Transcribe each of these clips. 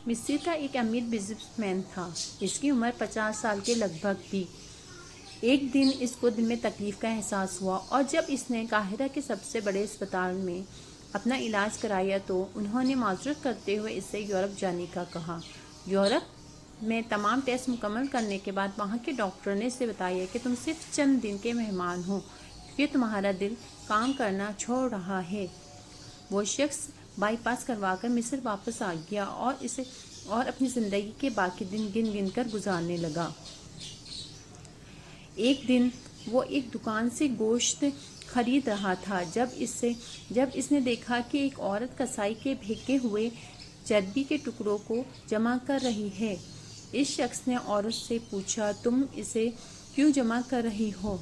مصر کا ایک امیر بزنس مین تھا. اس کی عمر 50 سال کے لگ بھگ تھی. ایک دن اس کو دل میں تکلیف کا احساس ہوا اور جب اس نے قاہرہ کے سب سے بڑے اسپتال میں اپنا علاج کرایا تو انہوں نے معذرت کرتے ہوئے اس سے یورپ جانے کا کہا. یورپ میں تمام ٹیسٹ مکمل کرنے کے بعد وہاں کے ڈاکٹر نے اسے بتایا کہ تم صرف چند دن کے مہمان ہو کیونکہ تمہارا دل کام کرنا چھوڑ رہا ہے. وہ شخص بائی پاس کروا کر مصر واپس آ گیا اور اپنی زندگی کے باقی دن گن گن کر گزارنے لگا. ایک دن وہ ایک دکان سے گوشت خرید رہا تھا جب اس نے دیکھا کہ ایک عورت کسائی کے پھینکے ہوئے چربی کے ٹکڑوں کو جمع کر رہی ہے. اس شخص نے عورت سے پوچھا تم اسے کیوں جمع کر رہی ہو؟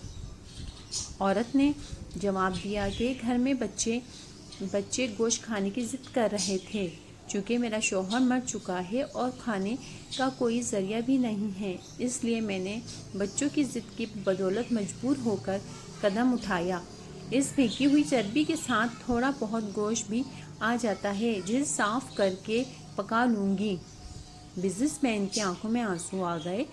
عورت نے جواب دیا کہ گھر میں بچے گوشت کھانے کی ضد کر رہے تھے. چونکہ میرا شوہر مر چکا ہے اور کھانے کا کوئی ذریعہ بھی نہیں ہے اس لیے میں نے بچوں کی ضد کی بدولت مجبور ہو کر قدم اٹھایا. اس پھینکی ہوئی چربی کے ساتھ تھوڑا بہت گوشت بھی آ جاتا ہے جسے صاف کر کے پکا لوں گی. بزنس مین کی آنکھوں میں آنسو آ گئے.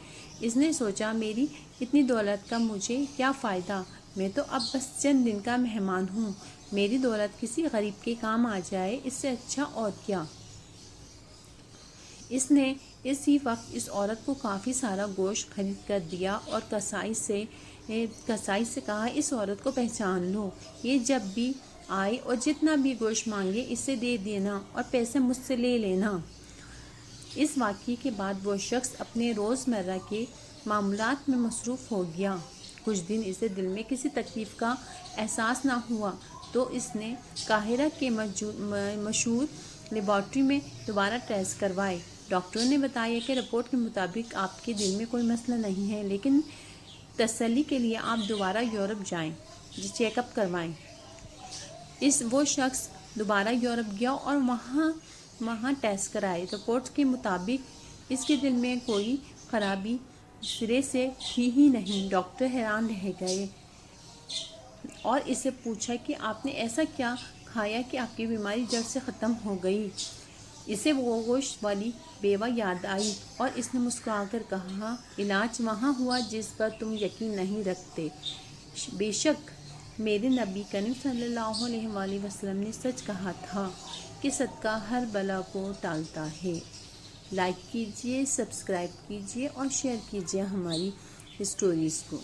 اس نے سوچا میری اتنی دولت کا مجھے کیا فائدہ؟ میں تو اب بس چند دن کا مہمان ہوں. میری دولت کسی غریب کے کام آ جائے اس سے اچھا اور کیا. اس نے اسی وقت اس عورت کو کافی سارا گوشت خرید کر دیا اور کسائی سے کہا اس عورت کو پہچان لو. یہ جب بھی آئے اور جتنا بھی گوشت مانگے اسے دے دینا اور پیسے مجھ سے لے لینا. اس واقعے کے بعد وہ شخص اپنے روزمرہ کے معاملات میں مصروف ہو گیا. کچھ دن اسے دل میں کسی تکلیف کا احساس نہ ہوا تو اس نے قاہرہ کے مشہور لیبارٹری میں دوبارہ ٹیسٹ کروائے. ڈاکٹروں نے بتایا کہ رپورٹ کے مطابق آپ کے دل میں کوئی مسئلہ نہیں ہے لیکن تسلی کے لیے آپ دوبارہ یورپ جائیں چیک اپ کروائیں. وہ شخص دوبارہ یورپ گیا اور وہاں ٹیسٹ کرائے. رپورٹ کے مطابق اس کے دل میں کوئی خرابی سرے سے تھی ہی نہیں. ڈاکٹر حیران رہ گئے اور اسے پوچھا کہ آپ نے ایسا کیا کھایا کہ آپ کی بیماری جڑ سے ختم ہو گئی. اسے وہ گوشت والی بیوہ یاد آئی اور اس نے مسکرا کر کہا علاج وہاں ہوا جس پر تم یقین نہیں رکھتے. بے شک میرے نبی کریم صلی اللہ علیہ وآلہ وسلم نے سچ کہا تھا کہ صدقہ ہر بلا کو ٹالتا ہے. لائک کیجئے، سبسکرائب کیجئے اور شیئر کیجئے ہماری اسٹوریز کو.